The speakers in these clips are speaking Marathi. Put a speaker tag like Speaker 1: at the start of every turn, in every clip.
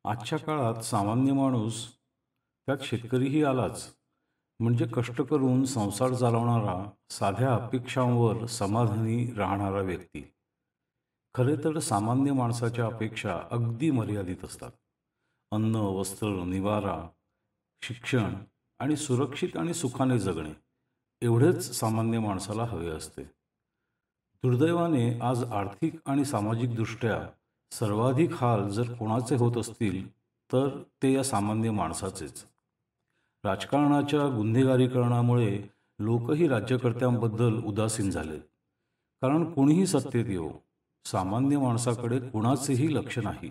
Speaker 1: आजच्या काळात सामान्य माणूस, त्यात शेतकरीही आलाच, म्हणजे कष्ट करून संसार चालवणारा, साध्या अपेक्षांवर समाधानी राहणारा व्यक्ती. खरे तर सामान्य माणसाच्या अपेक्षा अगदी मर्यादित असतात. अन्न, वस्त्र, निवारा, शिक्षण आणि सुरक्षित आणि सुखाने जगणे एवढेच सामान्य माणसाला हवे असते. दुर्दैवाने आज आर्थिक आणि सामाजिकदृष्ट्या सर्वाधिक हाल जर कोणाचे होत असतील, तर ते या सामान्य माणसाचेच. राजकारणाच्या गुन्हेगारीकरणामुळे लोकही राज्यकर्त्यांबद्दल उदासीन झाले. कारण कोणीही सत्तेत येवो, सामान्य माणसाकडे कुणाचेही लक्ष नाही.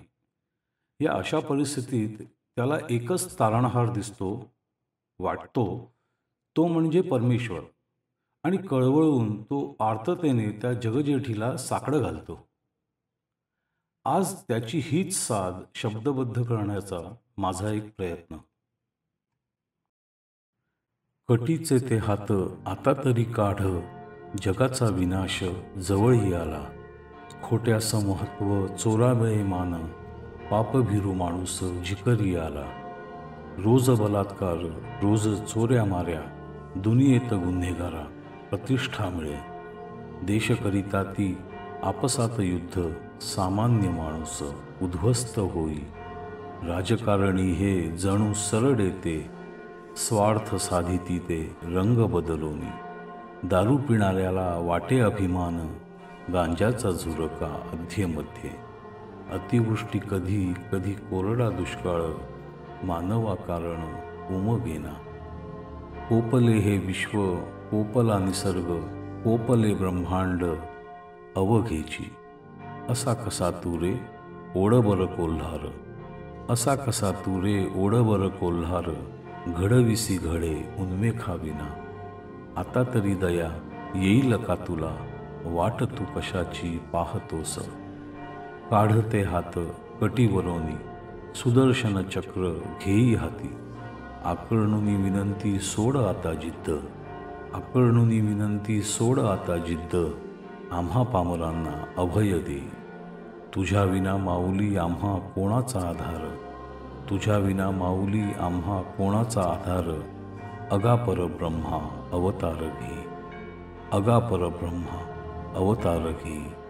Speaker 1: या अशा परिस्थितीत त्याला एकच तारणहार दिसतो, वाटतो, तो म्हणजे परमेश्वर. आणि कळवळून तो आर्ततेने त्या जगजेठीला साकडं घालतो. आज त्याची हीच साध शब्दबद्ध करण्याचा माझा एक प्रयत्न. कटीचे ते हात आता तरी काढ, जगाचा विनाश जवळही आला. खोट्याचं महत्व चोरावेळे मान, पापभिरू माणूस जिकरी आला. रोज बलात्कार, रोज चोऱ्या माऱ्या, दुनियेत गुन्हेगारा प्रतिष्ठा मिळे. देशकरिता ती आपसात युद्ध, सामान्य माणूस उद्ध्वस्त होई. राजकारणी हे जणू सरळ येते, स्वार्थ साधिती ते रंग बदलोनी. दारू पिणाऱ्याला वाटे अभिमान, गांजाचा झुरका अध्येमध्ये. अतिवृष्टी कधी कधी कोरडा दुष्काळ, मानवा कारण उमगेना. पोपले हे विश्व, पोपला निसर्ग, पोपले ब्रह्मांड अवघेची. असा कसा तू रे ओढबर कोल्हार, असा कसा तू रे ओढबर कोल्हार. घडविसी घडे उन्मेखाविना, आता तरी दया येईल का तुला. वाट तू कशाची पाहतोस. काढते हात कटीवरोनी, सुदर्शन चक्र घेई हाती. आकळणुनी विनंती सोड आता जिद्द, आकळणुनी विनंती सोड आता जिद्द. आम्हा पामरांना अभय दे, तुझ्या विना माऊली आम्हा कोणाचा आधार. तुझ्या विना माऊली आम्हा कोणाचा आधार. अगापर ब्रह्मा अवतार घे, अगापर ब्रह्मा अवतार घे.